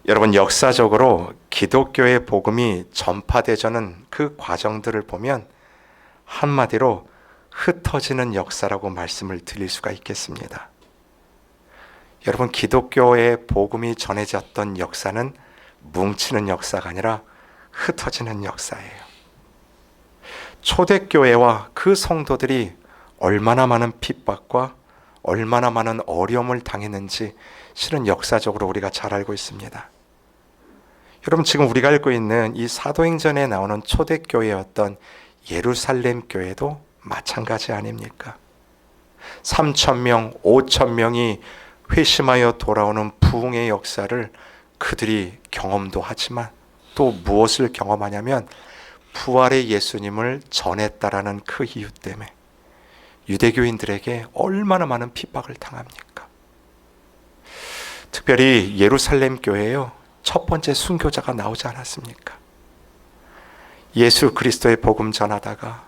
여러분, 역사적으로 기독교의 복음이 전파되자는 그 과정들을 보면 한마디로 흩어지는 역사라고 말씀을 드릴 수가 있겠습니다. 여러분, 기독교의 복음이 전해졌던 역사는 뭉치는 역사가 아니라 흩어지는 역사예요. 초대교회와 그 성도들이 얼마나 많은 핍박과 얼마나 많은 어려움을 당했는지 실은 역사적으로 우리가 잘 알고 있습니다. 여러분, 지금 우리가 알고 있는 이 사도행전에 나오는 초대교회였던 예루살렘 교회도 마찬가지 아닙니까? 3,000명, 5,000명이 회심하여 돌아오는 부흥의 역사를 그들이 경험도 하지만 또 무엇을 경험하냐면 부활의 예수님을 전했다라는 그 이유 때문에 유대교인들에게 얼마나 많은 핍박을 당합니까? 특별히 예루살렘 교회에요, 첫 번째 순교자가 나오지 않았습니까? 예수 그리스도의 복음 전하다가,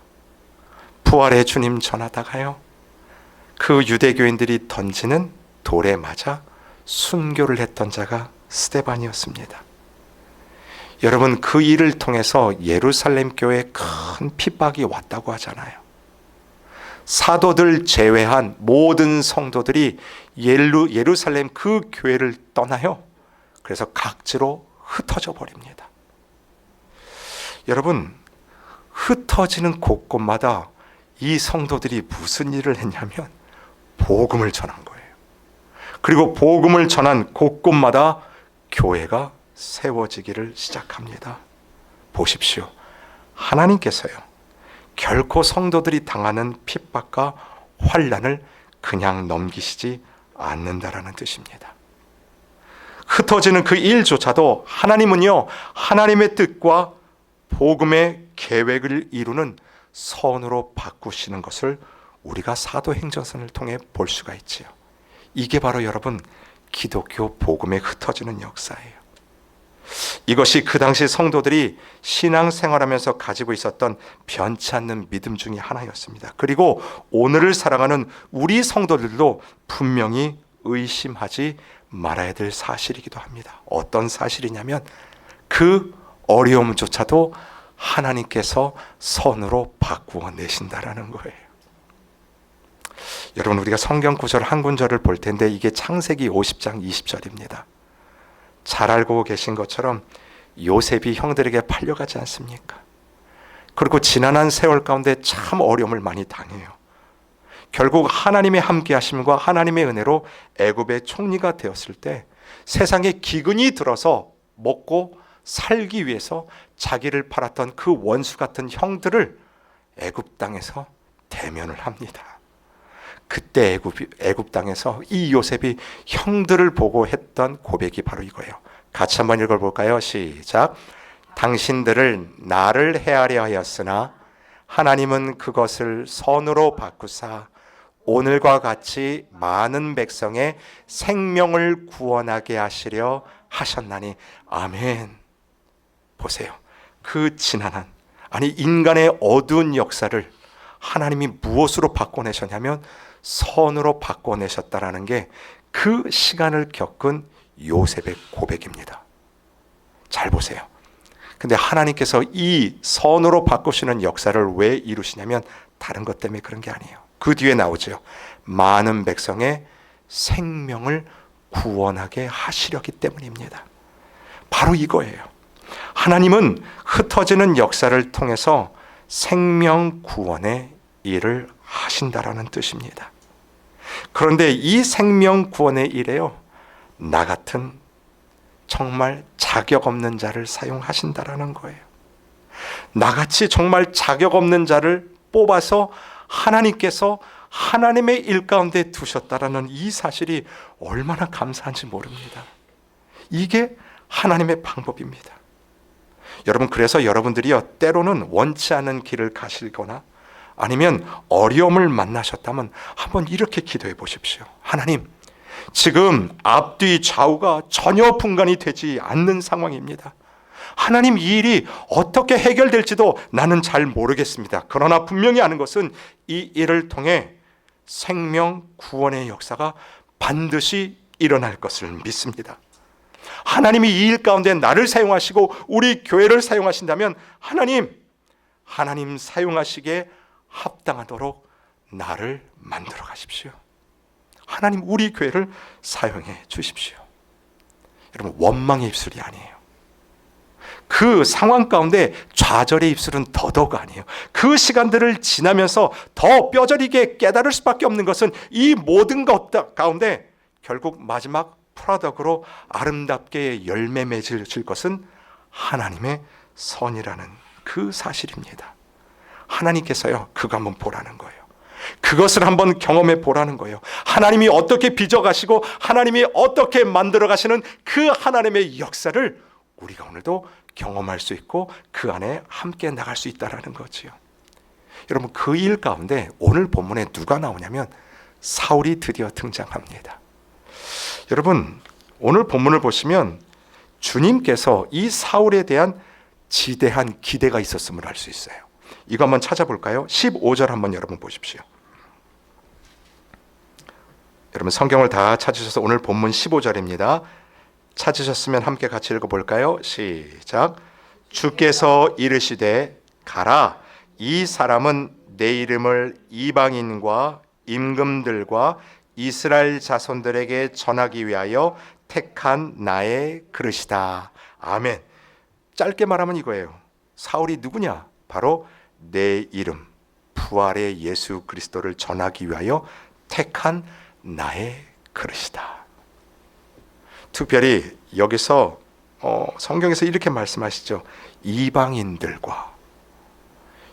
부활의 주님 전하다가요, 그 유대교인들이 던지는 돌에 맞아 순교를 했던 자가 스데반이었습니다. 여러분, 그 일을 통해서 예루살렘 교회에 큰 핍박이 왔다고 하잖아요. 사도들 제외한 모든 성도들이 예루살렘 그 교회를 떠나요. 그래서 각지로 흩어져 버립니다. 여러분, 흩어지는 곳곳마다 이 성도들이 무슨 일을 했냐면 복음을 전한 거예요. 그리고 복음을 전한 곳곳마다 교회가 세워지기를 시작합니다. 보십시오. 하나님께서요, 결코 성도들이 당하는 핍박과 환난을 그냥 넘기시지 않는다라는 뜻입니다. 흩어지는 그 일조차도 하나님은요, 하나님의 뜻과 복음의 계획을 이루는 선으로 바꾸시는 것을 우리가 사도행전을 통해 볼 수가 있지요. 이게 바로 여러분, 기독교 복음의 흩어지는 역사예요. 이것이 그 당시 성도들이 신앙생활하면서 가지고 있었던 변치 않는 믿음 중에 하나였습니다. 그리고 오늘을 살아가는 우리 성도들도 분명히 의심하지 말아야 될 사실이기도 합니다. 어떤 사실이냐면 그 어려움조차도 하나님께서 선으로 바꾸어 내신다라는 거예요. 여러분, 우리가 성경 구절 한 구절을 볼 텐데 이게 창세기 50장 20절입니다. 잘 알고 계신 것처럼 요셉이 형들에게 팔려가지 않습니까? 그리고 지난한 세월 가운데 참 어려움을 많이 당해요. 결국 하나님의 함께 하심과 하나님의 은혜로 애굽의 총리가 되었을 때 세상에 기근이 들어서 먹고 살기 위해서 자기를 팔았던 그 원수 같은 형들을 애굽 땅에서 대면을 합니다. 그때 애굽 땅에서 이 요셉이 형들을 보고 했던 고백이 바로 이거예요. 같이 한번 읽어볼까요? 시작. 당신들을 나를 해하려 하였으나 하나님은 그것을 선으로 바꾸사 오늘과 같이 많은 백성의 생명을 구원하게 하시려 하셨나니. 아멘. 보세요. 그 지난한, 아니 인간의 어두운 역사를 하나님이 무엇으로 바꿔내셨냐면 선으로 바꿔내셨다라는 게 그 시간을 겪은 요셉의 고백입니다. 잘 보세요. 근데 하나님께서 이 선으로 바꾸시는 역사를 왜 이루시냐면 다른 것 때문에 그런 게 아니에요. 그 뒤에 나오죠. 많은 백성의 생명을 구원하게 하시려기 때문입니다. 바로 이거예요. 하나님은 흩어지는 역사를 통해서 생명 구원의 일을 하신다라는 뜻입니다. 그런데 이 생명 구원의 일에요, 나 같은 정말 자격 없는 자를 사용하신다라는 거예요. 나같이 정말 자격 없는 자를 뽑아서 하나님께서 하나님의 일 가운데 두셨다라는 이 사실이 얼마나 감사한지 모릅니다. 이게 하나님의 방법입니다. 여러분, 그래서 여러분들이요, 때로는 원치 않은 길을 가시거나 아니면 어려움을 만나셨다면 한번 이렇게 기도해 보십시오. 하나님, 지금 앞뒤 좌우가 전혀 분간이 되지 않는 상황입니다. 하나님, 이 일이 어떻게 해결될지도 나는 잘 모르겠습니다. 그러나 분명히 아는 것은 이 일을 통해 생명 구원의 역사가 반드시 일어날 것을 믿습니다. 하나님이 이 일 가운데 나를 사용하시고 우리 교회를 사용하신다면 하나님 사용하시기에 합당하도록 나를 만들어 가십시오. 하나님 우리 교회를 사용해 주십시오. 여러분, 원망의 입술이 아니에요. 그 상황 가운데 좌절의 입술은 더더욱 아니에요. 그 시간들을 지나면서 더 뼈저리게 깨달을 수밖에 없는 것은 이 모든 것 가운데 결국 마지막 프라덕으로 아름답게 열매 맺을 것은 하나님의 선이라는 그 사실입니다. 하나님께서요, 그거 한번 보라는 거예요. 그것을 한번 경험해 보라는 거예요. 하나님이 어떻게 빚어가시고 하나님이 어떻게 만들어 가시는 그 하나님의 역사를 우리가 오늘도 경험할 수 있고 그 안에 함께 나갈 수 있다는 거지요. 여러분, 그 일 가운데 오늘 본문에 누가 나오냐면 사울이 드디어 등장합니다. 여러분, 오늘 본문을 보시면 주님께서 이 사울에 대한 지대한 기대가 있었음을 알 수 있어요. 이거 한번 찾아볼까요? 15절 한번 여러분 보십시오. 여러분 성경을 다 찾으셔서 오늘 본문 15절입니다. 찾으셨으면 함께 같이 읽어볼까요? 시작. 주께서 이르시되 가라, 이 사람은 내 이름을 이방인과 임금들과 이스라엘 자손들에게 전하기 위하여 택한 나의 그릇이다. 아멘. 짧게 말하면 이거예요. 사울이 누구냐? 바로 내 이름, 부활의 예수 그리스도를 전하기 위하여 택한 나의 그릇이다. 특별히 여기서 성경에서 이렇게 말씀하시죠. 이방인들과.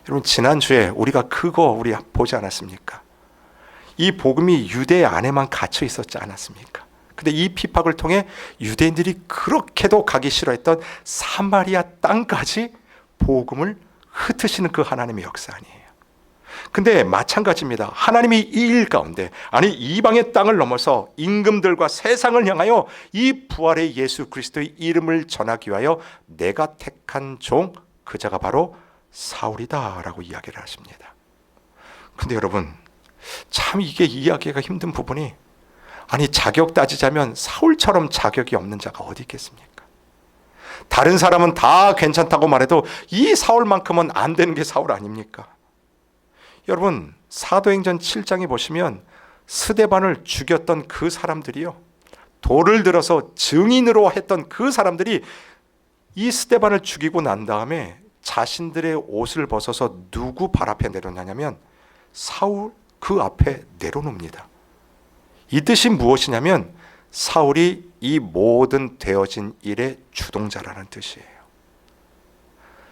여러분, 지난주에 우리가 그거 보지 않았습니까? 이 복음이 유대 안에만 갇혀 있었지 않았습니까? 근데 이 핍박을 통해 유대인들이 그렇게도 가기 싫어했던 사마리아 땅까지 복음을 흩으시는 그 하나님의 역사 아니에요. 근데 마찬가지입니다. 하나님이 이 일 가운데, 아니 이방의 땅을 넘어서 임금들과 세상을 향하여 이 부활의 예수 그리스도의 이름을 전하기 위하여 내가 택한 종, 그 자가 바로 사울이다 라고 이야기를 하십니다. 근데 여러분, 참 이게 이해하기가 힘든 부분이, 아니 자격 따지자면 사울처럼 자격이 없는 자가 어디 있겠습니까? 다른 사람은 다 괜찮다고 말해도 이 사울만큼은 안 되는 게 사울 아닙니까? 여러분, 사도행전 7장에 보시면 스데반을 죽였던 그 사람들이요, 돌을 들어서 증인으로 했던 그 사람들이 이 스데반을 죽이고 난 다음에 자신들의 옷을 벗어서 누구 발 앞에 내려놓냐면 사울 그 앞에 내려놓습니다. 이 뜻이 무엇이냐면 사울이 이 모든 되어진 일의 주동자라는 뜻이에요.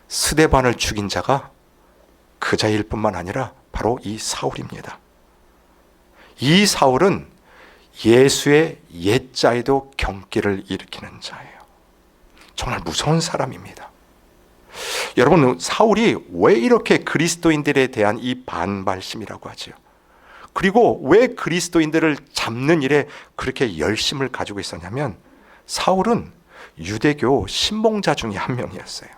스데반을 죽인 자가 그 자일 뿐만 아니라 바로 이 사울입니다. 이 사울은 예수의 옛자에도 경기를 일으키는 자예요. 정말 무서운 사람입니다. 여러분, 사울이 왜 이렇게 그리스도인들에 대한 이 반발심이라고 하지요? 그리고 왜 그리스도인들을 잡는 일에 그렇게 열심을 가지고 있었냐면, 사울은 유대교 신봉자 중에 한 명이었어요.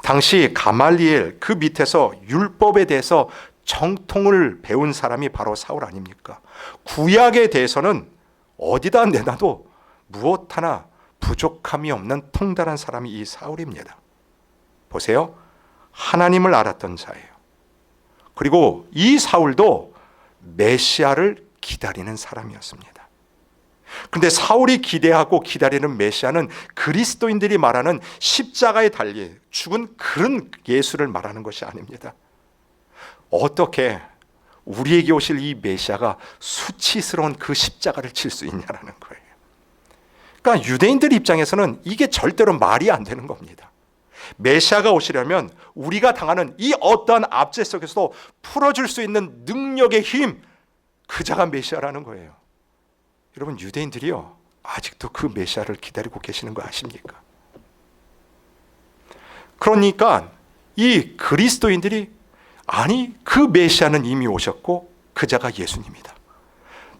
당시 가말리엘 그 밑에서 율법에 대해서 정통을 배운 사람이 바로 사울 아닙니까? 구약에 대해서는 어디다 내놔도 무엇 하나 부족함이 없는 통달한 사람이 이 사울입니다. 보세요. 하나님을 알았던 자예요. 그리고 이 사울도 메시아를 기다리는 사람이었습니다. 그런데 사울이 기대하고 기다리는 메시아는 그리스도인들이 말하는 십자가에 달려 죽은 그런 예수를 말하는 것이 아닙니다. 어떻게 우리에게 오실 이 메시아가 수치스러운 그 십자가를 칠 수 있냐라는 거예요. 그러니까 유대인들 입장에서는 이게 절대로 말이 안 되는 겁니다. 메시아가 오시려면 우리가 당하는 이 어떠한 압제 속에서도 풀어줄 수 있는 능력의 힘, 그 자가 메시아라는 거예요. 여러분, 유대인들이요, 아직도 그 메시아를 기다리고 계시는 거 아십니까? 그러니까 이 그리스도인들이, 아니 그 메시아는 이미 오셨고 그 자가 예수님이다,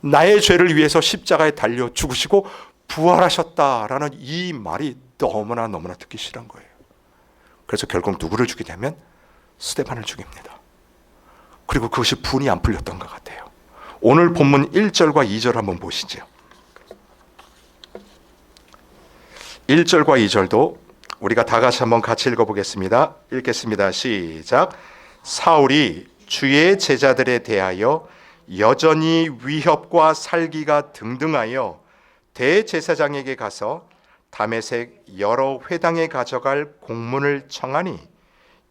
나의 죄를 위해서 십자가에 달려 죽으시고 부활하셨다라는 이 말이 너무나 듣기 싫은 거예요. 그래서 결국 누구를 죽이냐면 스데반을 죽입니다. 그리고 그것이 분이 안 풀렸던 것 같아요. 오늘 본문 1절과 2절 한번 보시죠. 1절과 2절도 우리가 다 같이 읽어보겠습니다. 읽겠습니다. 시작. 사울이 주의 제자들에 대하여 여전히 위협과 살기가 등등하여 대제사장에게 가서 다메섹 여러 회당에 가져갈 공문을 청하니,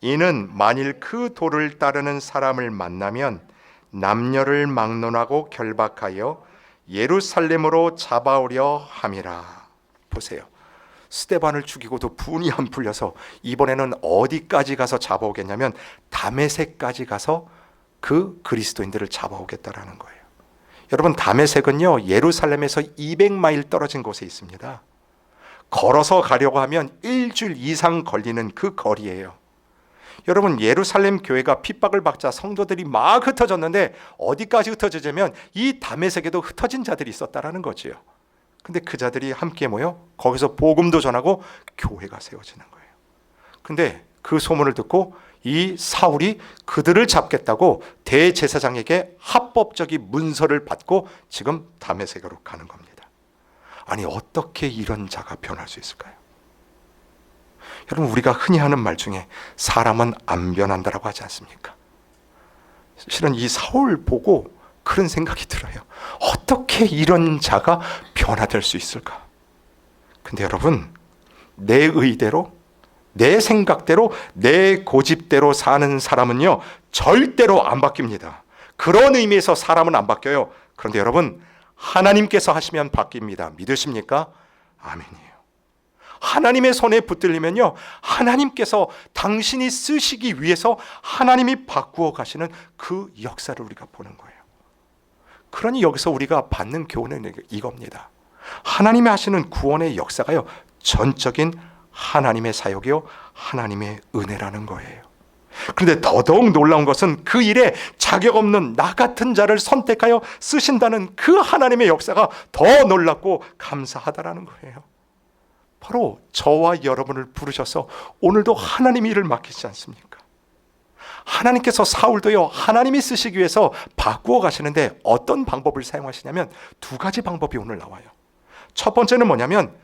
이는 만일 그 도를 따르는 사람을 만나면 남녀를 막론하고 결박하여 예루살렘으로 잡아오려 함이라. 보세요. 스데반을 죽이고도 분이 안 풀려서 이번에는 어디까지 가서 잡아오겠냐면 다메섹까지 가서 그 그리스도인들을 잡아오겠다라는 거예요. 여러분, 다메섹은요 예루살렘에서 200마일 떨어진 곳에 있습니다. 걸어서 가려고 하면 일주일 이상 걸리는 그 거리예요. 여러분, 예루살렘 교회가 핍박을 받자 성도들이 막 흩어졌는데 어디까지 흩어지냐면 이 다메섹에도 흩어진 자들이 있었다라는 거지요. 근데 그 자들이 함께 모여 거기서 복음도 전하고 교회가 세워지는 거예요. 근데 그 소문을 듣고 이 사울이 그들을 잡겠다고 대제사장에게 합법적인 문서를 받고 지금 다메섹으로 가는 겁니다. 아니, 어떻게 이런 자가 변할 수 있을까요? 여러분, 우리가 흔히 하는 말 중에 사람은 안 변한다라고 하지 않습니까? 실은 이 사울 보고 그런 생각이 들어요. 어떻게 이런 자가 변화될 수 있을까? 근데 여러분, 내 의대로, 내 생각대로, 내 고집대로 사는 사람은요 절대로 안 바뀝니다. 그런 의미에서 사람은 안 바뀌어요. 그런데 여러분, 하나님께서 하시면 바뀝니다. 믿으십니까? 아멘이에요. 하나님의 손에 붙들리면요 하나님께서 당신이 쓰시기 위해서 하나님이 바꾸어 가시는 그 역사를 우리가 보는 거예요. 그러니 여기서 우리가 받는 교훈은 이겁니다. 하나님이 하시는 구원의 역사가요 전적인 하나님의 사역이요 하나님의 은혜라는 거예요. 그런데 더더욱 놀라운 것은 그 일에 자격 없는 나 같은 자를 선택하여 쓰신다는 그 하나님의 역사가 더 놀랍고 감사하다라는 거예요. 바로 저와 여러분을 부르셔서 오늘도 하나님이 일을 맡기지 않습니까? 하나님께서 사울도요 하나님이 쓰시기 위해서 바꾸어 가시는데 어떤 방법을 사용하시냐면 두 가지 방법이 오늘 나와요. 첫 번째는 뭐냐면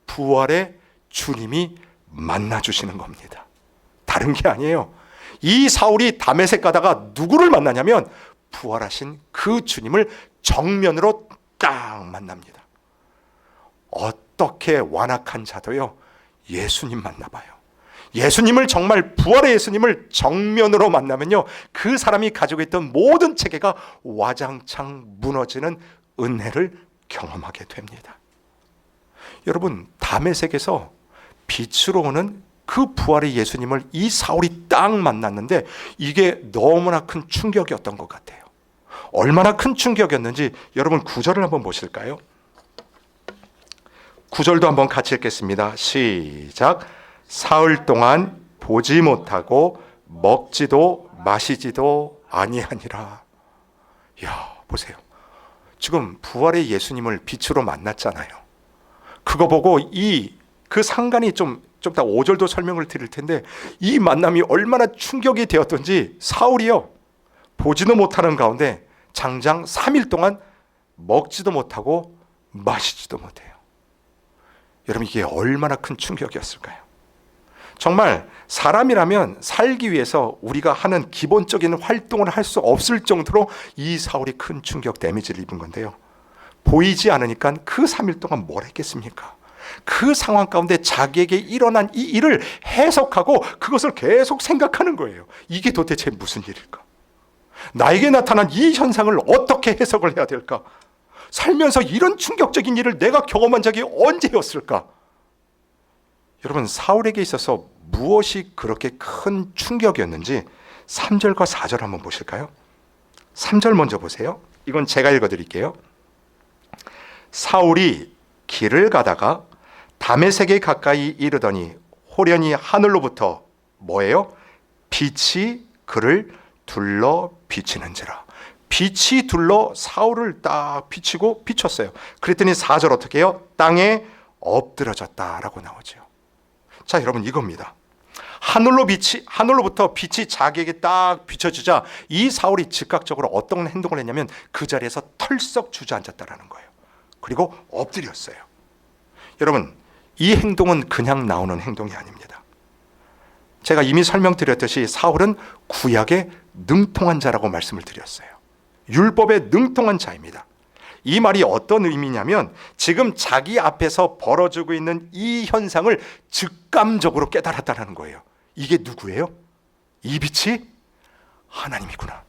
부활의 주님이 만나주시는 겁니다. 다른 게 아니에요. 이 사울이 다메섹 가다가 누구를 만나냐면 부활하신 그 주님을 정면으로 딱 만납니다. 어떻게 완악한 자도요 예수님 만나봐요. 예수님을 정말 부활의 예수님을 정면으로 만나면요 그 사람이 가지고 있던 모든 체계가 와장창 무너지는 은혜를 경험하게 됩니다. 여러분, 다메섹에서 빛으로 오는 그 부활의 예수님을 이 사울이 딱 만났는데 이게 너무나 큰 충격이었던 것 같아요. 얼마나 큰 충격이었는지 여러분 9절을 한번 보실까요? 9절도 한번 같이 읽겠습니다. 시작. 사흘 동안 보지 못하고 먹지도 마시지도 아니하니라. 야, 보세요. 지금 부활의 예수님을 빛으로 만났잖아요. 그거 보고 그 상관이 좀 이따 5절도 설명을 드릴 텐데 이 만남이 얼마나 충격이 되었던지 사울이요 보지도 못하는 가운데 장장 3일 동안 먹지도 못하고 마시지도 못해요. 여러분, 이게 얼마나 큰 충격이었을까요? 정말 사람이라면 살기 위해서 우리가 하는 기본적인 활동을 할 수 없을 정도로 이 사울이 큰 충격 데미지를 입은 건데요, 보이지 않으니까 그 3일 동안 뭘 했겠습니까? 그 상황 가운데 자기에게 일어난 이 일을 해석하고 그것을 계속 생각하는 거예요. 이게 도대체 무슨 일일까? 나에게 나타난 이 현상을 어떻게 해석을 해야 될까? 살면서 이런 충격적인 일을 내가 경험한 적이 언제였을까? 여러분, 사울에게 있어서 무엇이 그렇게 큰 충격이었는지 3절과 4절 한번 보실까요? 3절 먼저 보세요. 이건 제가 읽어드릴게요. 사울이 길을 가다가 다메섹에 가까이 이르더니 호련히 하늘로부터 뭐예요? 빛이 그를 둘러 비치는지라. 빛이 둘러 사울을 딱 비치고 비췄어요. 그랬더니 4절 어떻게 해요? 땅에 엎드러졌다라고 나오죠. 자, 여러분, 이겁니다. 하늘로부터 빛이 자기에게 딱 비춰주자 이 사울이 즉각적으로 어떤 행동을 했냐면 그 자리에서 털썩 주저앉았다라는 거예요. 그리고 엎드렸어요. 여러분, 이 행동은 그냥 나오는 행동이 아닙니다. 제가 이미 설명드렸듯이 사울은 구약에 능통한 자라고 말씀을 드렸어요. 율법에 능통한 자입니다. 이 말이 어떤 의미냐면 지금 자기 앞에서 벌어지고 있는 이 현상을 즉감적으로 깨달았다는 거예요. 이게 누구예요? 이 빛이 하나님이구나.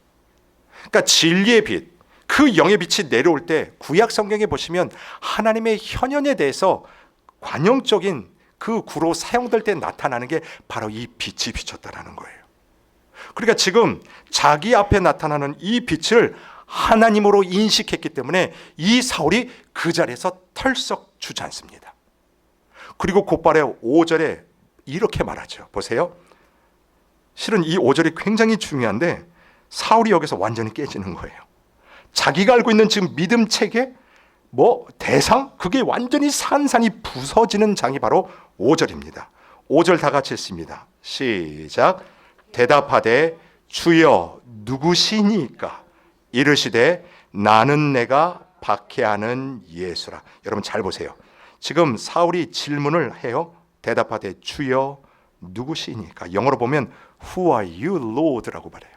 그러니까 진리의 빛, 그 영의 빛이 내려올 때 구약 성경에 보시면 하나님의 현현에 대해서 관용적인 그 구로 사용될 때 나타나는 게 바로 이 빛이 비쳤다는 거예요. 그러니까 지금 자기 앞에 나타나는 이 빛을 하나님으로 인식했기 때문에 이 사울이 그 자리에서 털썩 주저앉습니다. 그리고 곧바로 5절에 이렇게 말하죠. 보세요. 실은 이 5절이 굉장히 중요한데 사울이 여기서 완전히 깨지는 거예요. 자기가 알고 있는 지금 믿음 체계, 대상, 그게 완전히 산산이 부서지는 장이 바로 5절입니다. 5절 다 같이 읽습니다. 시작. 대답하되 주여 누구시니까? 이르시되 나는 내가 박해하는 예수라. 여러분 잘 보세요. 지금 사울이 질문을 해요. 대답하되 주여 누구시니까? 영어로 보면 Who are you, Lord라고 말해요.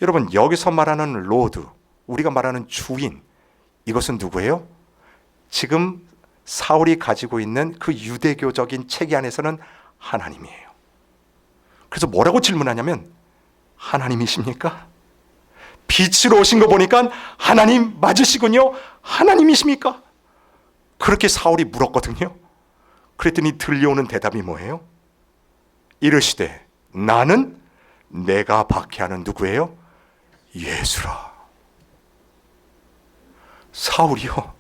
여러분 여기서 말하는 로드, 우리가 말하는 주인, 이것은 누구예요? 지금 사울이 가지고 있는 그 유대교적인 체계 안에서는 하나님이에요. 그래서 뭐라고 질문하냐면 하나님이십니까? 빛으로 오신 거 보니까 하나님 맞으시군요. 하나님이십니까? 그렇게 사울이 물었거든요. 그랬더니 들려오는 대답이 뭐예요? 이르시되 나는 내가 박해하는 누구예요? 예수라. 사울이요,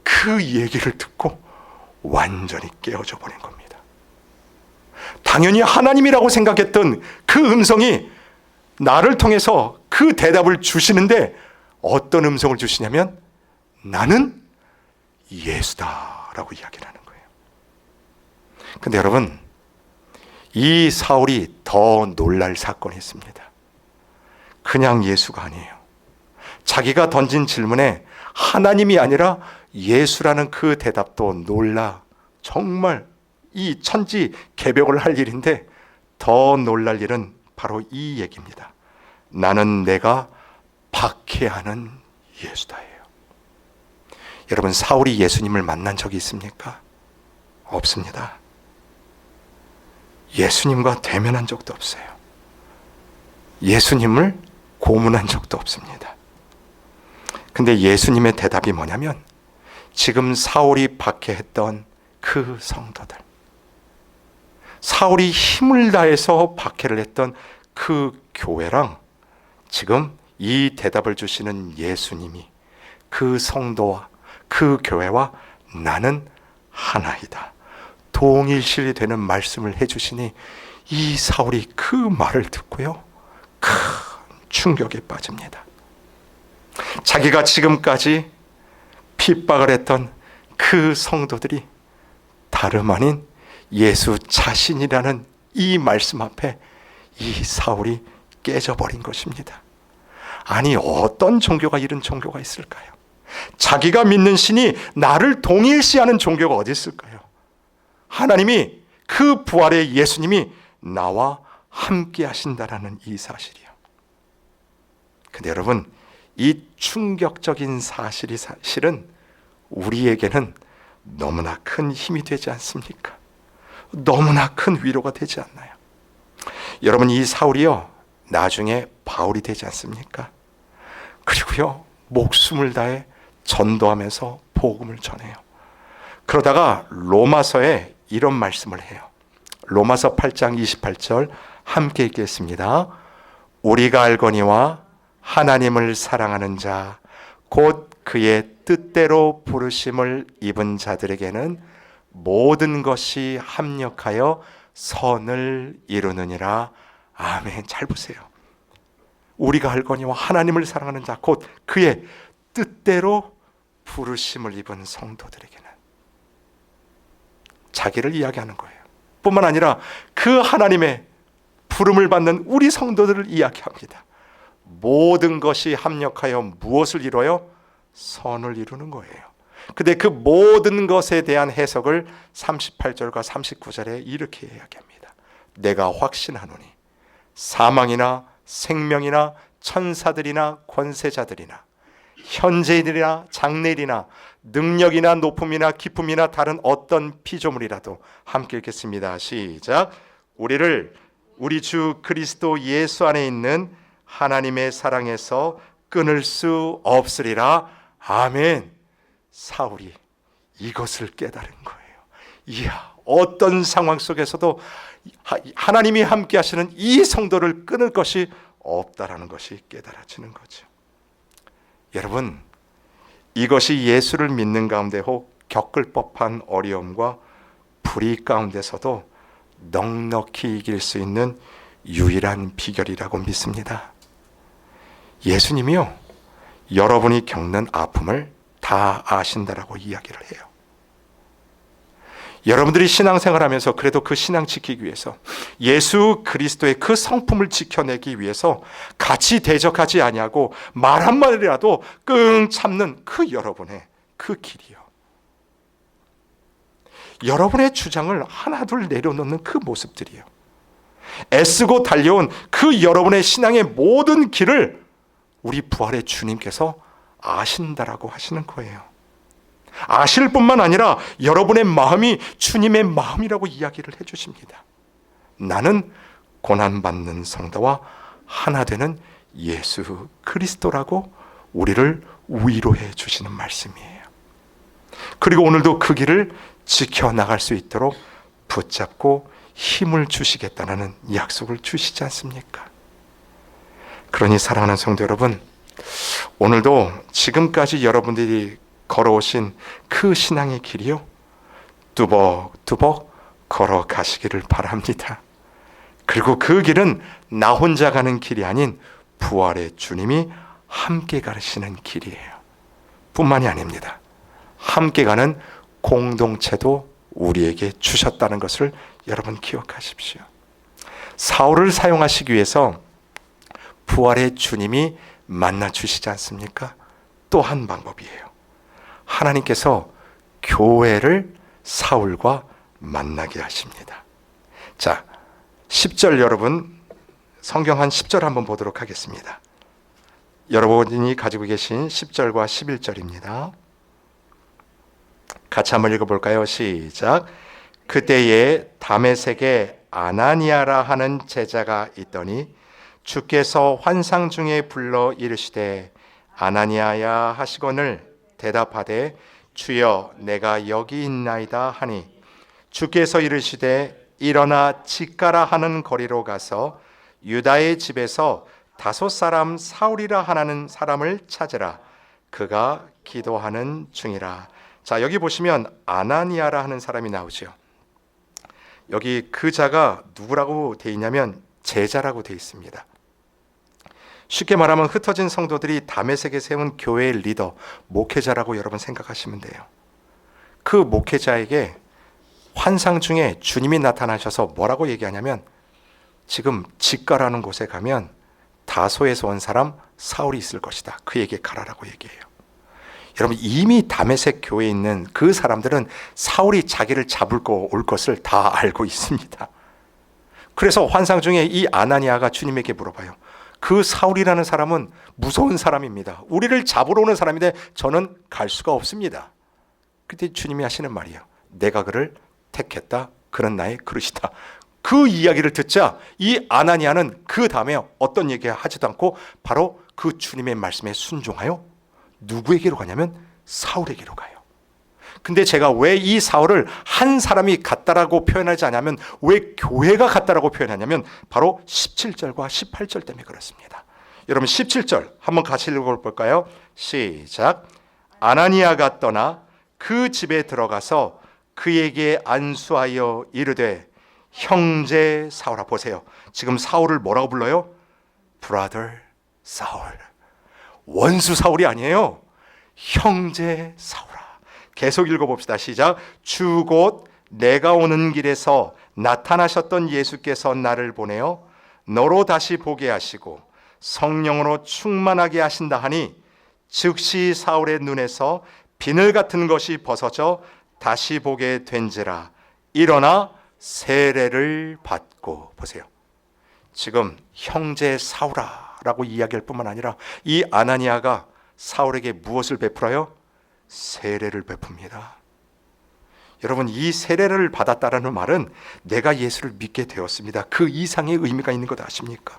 그 얘기를 듣고 완전히 깨어져 버린 겁니다. 당연히 하나님이라고 생각했던 그 음성이 나를 통해서 그 대답을 주시는데 어떤 음성을 주시냐면 나는 예수다라고 이야기를 하는 거예요. 근데 여러분, 이 사울이 더 놀랄 사건이 있습니다. 그냥 예수가 아니에요. 자기가 던진 질문에 하나님이 아니라 예수라는 그 대답도 놀라 정말 이 천지 개벽을 할 일인데 더 놀랄 일은 바로 이 얘기입니다. 나는 내가 박해하는 예수다예요. 여러분, 사울이 예수님을 만난 적이 있습니까? 없습니다. 예수님과 대면한 적도 없어요. 예수님을 고문한 적도 없습니다. 근데 예수님의 대답이 뭐냐면 지금 사울이 박해했던 그 성도들, 사울이 힘을 다해서 박해를 했던 그 교회랑 지금 이 대답을 주시는 예수님이 그 성도와 그 교회와 나는 하나이다, 동일실이 되는 말씀을 해주시니 이 사울이 그 말을 듣고요, 큰 충격에 빠집니다. 자기가 지금까지 핍박을 했던 그 성도들이 다름 아닌 예수 자신이라는 이 말씀 앞에 이 사울이 깨져버린 것입니다. 아니, 어떤 종교가 이런 종교가 있을까요? 자기가 믿는 신이 나를 동일시하는 종교가 어디 있을까요? 하나님이, 그 부활의 예수님이 나와 함께 하신다라는 이 사실이요. 근데 여러분, 이 충격적인 사실이 사실은 우리에게는 너무나 큰 힘이 되지 않습니까? 너무나 큰 위로가 되지 않나요? 여러분, 이 사울이요, 나중에 바울이 되지 않습니까? 그리고요, 목숨을 다해 전도하면서 복음을 전해요. 그러다가 로마서에 이런 말씀을 해요. 로마서 8장 28절 함께 읽겠습니다. 우리가 알거니와 하나님을 사랑하는 자, 곧 그의 뜻대로 부르심을 입은 자들에게는 모든 것이 합력하여 선을 이루느니라. 아멘. 잘 보세요. 우리가 알거니와 하나님을 사랑하는 자, 곧 그의 뜻대로 부르심을 입은 성도들에게는, 자기를 이야기하는 거예요. 뿐만 아니라 그 하나님의 부름을 받는 우리 성도들을 이야기합니다. 모든 것이 합력하여 무엇을 이뤄요? 선을 이루는 거예요. 근데 그 모든 것에 대한 해석을 38절과 39절에 이렇게 이야기합니다. 내가 확신하노니 사망이나 생명이나 천사들이나 권세자들이나 현재일이나 장래일이나 능력이나 높음이나 기쁨이나 다른 어떤 피조물이라도 함께 읽겠습니다. 시작. 우리를 우리 주 그리스도 예수 안에 있는 하나님의 사랑에서 끊을 수 없으리라. 아멘. 사울이 이것을 깨달은 거예요. 이야, 어떤 상황 속에서도 하나님이 함께 하시는 이 성도를 끊을 것이 없다라는 것이 깨달아지는 거죠. 여러분, 이것이 예수를 믿는 가운데 혹 겪을 법한 어려움과 불의 가운데서도 넉넉히 이길 수 있는 유일한 비결이라고 믿습니다. 예수님이요, 여러분이 겪는 아픔을 다 아신다라고 이야기를 해요. 여러분들이 신앙생활하면서 그래도 그 신앙 지키기 위해서, 예수 그리스도의 그 성품을 지켜내기 위해서 같이 대적하지 아니하고 말 한마디라도 끙 참는 그 여러분의 그 길이요, 여러분의 주장을 하나둘 내려놓는 그 모습들이요, 애쓰고 달려온 그 여러분의 신앙의 모든 길을 우리 부활의 주님께서 아신다라고 하시는 거예요. 아실 뿐만 아니라 여러분의 마음이 주님의 마음이라고 이야기를 해주십니다. 나는 고난받는 성도와 하나 되는 예수 그리스도라고 우리를 위로해 주시는 말씀이에요. 그리고 오늘도 그 길을 지켜나갈 수 있도록 붙잡고 힘을 주시겠다는 약속을 주시지 않습니까? 그러니 사랑하는 성도 여러분, 오늘도 지금까지 여러분들이 걸어오신 그 신앙의 길이요, 뚜벅뚜벅 걸어가시기를 바랍니다. 그리고 그 길은 나 혼자 가는 길이 아닌 부활의 주님이 함께 가시는 길이에요. 뿐만이 아닙니다. 함께 가는 공동체도 우리에게 주셨다는 것을 여러분 기억하십시오. 사울을 사용하시기 위해서 부활의 주님이 만나 주시지 않습니까? 또 한 방법이에요. 하나님께서 교회를 사울과 만나게 하십니다. 자, 10절 여러분, 성경 한 10절 한번 보도록 하겠습니다. 여러분이 가지고 계신 10절과 11절입니다. 같이 한번 읽어볼까요? 시작. 그때에 다메섹에 아나니아라 하는 제자가 있더니 주께서 환상 중에 불러 이르시되 아나니아야 하시거늘 대답하되 주여 내가 여기 있나이다 하니 주께서 이르시되 일어나 직가라 하는 거리로 가서 유다의 집에서 5 사람 사울이라 하는 사람을 찾으라. 그가 기도하는 중이라. 자, 여기 보시면 아나니아라 하는 사람이 나오죠. 여기 그 자가 누구라고 돼 있냐면 제자라고 돼 있습니다. 쉽게 말하면 흩어진 성도들이 다메섹에 세운 교회의 리더, 목회자라고 여러분 생각하시면 돼요. 그 목회자에게 환상 중에 주님이 나타나셔서 뭐라고 얘기하냐면 지금 직가라는 곳에 가면 다소에서 온 사람 사울이 있을 것이다. 그에게 가라라고 얘기해요. 여러분, 이미 다메섹 교회에 있는 그 사람들은 사울이 자기를 잡을 거 올 것을 다 알고 있습니다. 그래서 환상 중에 이 아나니아가 주님에게 물어봐요. 그 사울이라는 사람은 무서운 사람입니다. 우리를 잡으러 오는 사람인데 저는 갈 수가 없습니다. 그때 주님이 하시는 말이에요. 내가 그를 택했다. 그는 나의 그릇이다. 그 이야기를 듣자 이 아나니아는 그 다음에 어떤 얘기 하지도 않고 바로 그 주님의 말씀에 순종하여 누구에게로 가냐면 사울에게로 가요. 근데 제가 왜 이 사울을 한 사람이 같다라고 표현하지 않냐면, 왜 교회가 같다라고 표현하냐면 바로 17절과 18절 때문에 그렇습니다. 여러분 17절 한번 같이 읽어볼까요? 시작. 아나니아가 떠나 그 집에 들어가서 그에게 안수하여 이르되 형제 사울아. 보세요. 지금 사울을 뭐라고 불러요? 브라더 사울. 원수 사울이 아니에요. 형제 사울아. 계속 읽어봅시다. 시작. 주 곧 내가 오는 길에서 나타나셨던 예수께서 나를 보내어 너로 다시 보게 하시고 성령으로 충만하게 하신다 하니 즉시 사울의 눈에서 비늘 같은 것이 벗어져 다시 보게 된지라. 일어나 세례를 받고. 보세요. 지금 형제 사울아라고 이야기할 뿐만 아니라 이 아나니아가 사울에게 무엇을 베풀어요? 세례를 베풉니다. 여러분, 이 세례를 받았다라는 말은 내가 예수를 믿게 되었습니다. 그 이상의 의미가 있는 것 아십니까?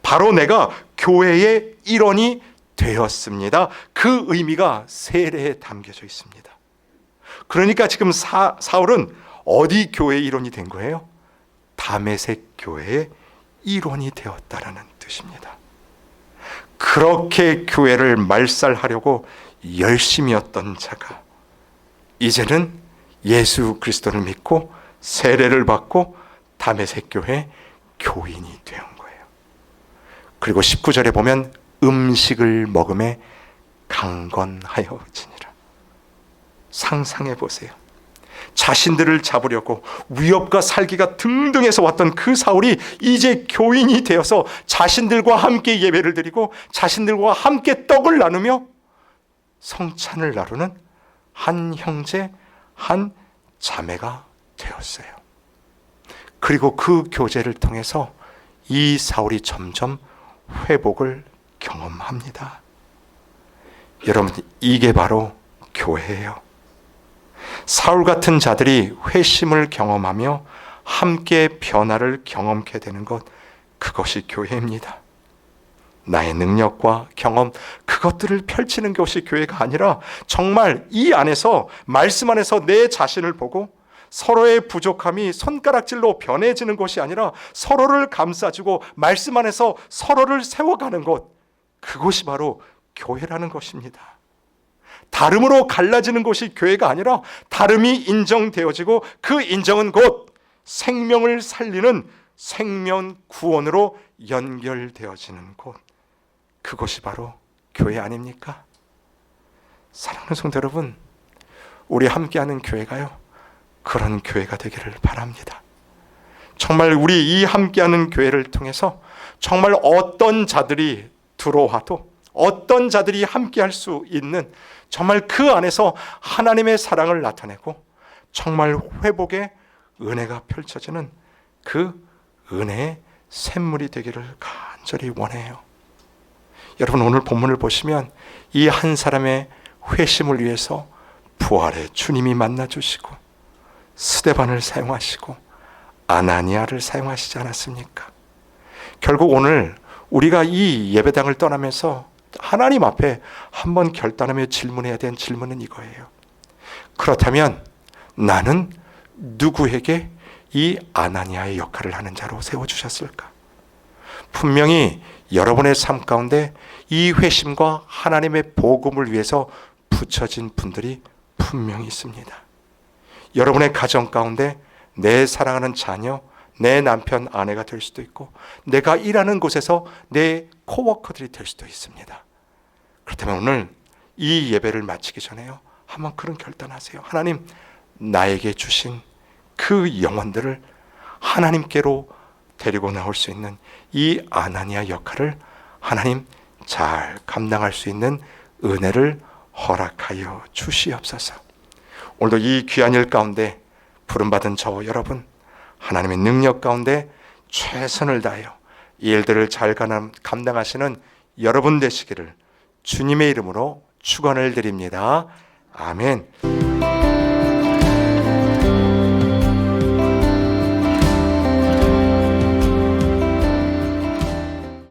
바로 내가 교회의 일원이 되었습니다. 그 의미가 세례에 담겨져 있습니다. 그러니까 지금 사울은 어디 교회의 일원이 된 거예요? 다메섹 교회의 일원이 되었다라는 뜻입니다. 그렇게 교회를 말살하려고 열심히 했던 자가 이제는 예수 그리스도를 믿고 세례를 받고 다메섹 교회 교인이 된 거예요. 그리고 19절에 보면 음식을 먹음에 강건하여지니라. 상상해 보세요. 자신들을 잡으려고 위협과 살기가 등등해서 왔던 그 사울이 이제 교인이 되어서 자신들과 함께 예배를 드리고 자신들과 함께 떡을 나누며 성찬을 나누는 한 형제, 한 자매가 되었어요. 그리고 그 교제를 통해서 이 사울이 점점 회복을 경험합니다. 여러분, 이게 바로 교회예요. 사울 같은 자들이 회심을 경험하며 함께 변화를 경험케 되는 것, 그것이 교회입니다. 나의 능력과 경험, 그것들을 펼치는 것이 교회가 아니라 정말 이 안에서, 말씀 안에서 내 자신을 보고 서로의 부족함이 손가락질로 변해지는 것이 아니라 서로를 감싸주고 말씀 안에서 서로를 세워가는 것, 그것이 바로 교회라는 것입니다. 다름으로 갈라지는 것이 교회가 아니라 다름이 인정되어지고 그 인정은 곧 생명을 살리는 생명 구원으로 연결되어지는 곳, 그것이 바로 교회 아닙니까? 사랑하는 성도 여러분, 우리 함께하는 교회가요, 그런 교회가 되기를 바랍니다. 정말 우리 이 함께하는 교회를 통해서 정말 어떤 자들이 들어와도, 어떤 자들이 함께할 수 있는, 정말 그 안에서 하나님의 사랑을 나타내고 정말 회복의 은혜가 펼쳐지는 그 은혜의 샘물이 되기를 간절히 원해요. 여러분, 오늘 본문을 보시면 이 한 사람의 회심을 위해서 부활의 주님이 만나주시고 스데반을 사용하시고 아나니아를 사용하시지 않았습니까? 결국 오늘 우리가 이 예배당을 떠나면서 하나님 앞에 한번 결단하며 질문해야 되는 질문은 이거예요. 그렇다면 나는 누구에게 이 아나니아의 역할을 하는 자로 세워주셨을까? 분명히 여러분의 삶 가운데 이 회심과 하나님의 복음을 위해서 붙여진 분들이 분명히 있습니다. 여러분의 가정 가운데 내 사랑하는 자녀, 내 남편, 아내가 될 수도 있고 내가 일하는 곳에서 내 코워커들이 될 수도 있습니다. 그렇다면 오늘 이 예배를 마치기 전에요, 한번 그런 결단하세요. 하나님, 나에게 주신 그 영혼들을 하나님께로 데리고 나올 수 있는 이 아나니아 역할을 하나님 잘 감당할 수 있는 은혜를 허락하여 주시옵소서. 오늘도 이 귀한 일 가운데 부름받은 저 여러분, 하나님의 능력 가운데 최선을 다하여 이 일들을 잘 감당하시는 여러분 되시기를 주님의 이름으로 축원을 드립니다. 아멘.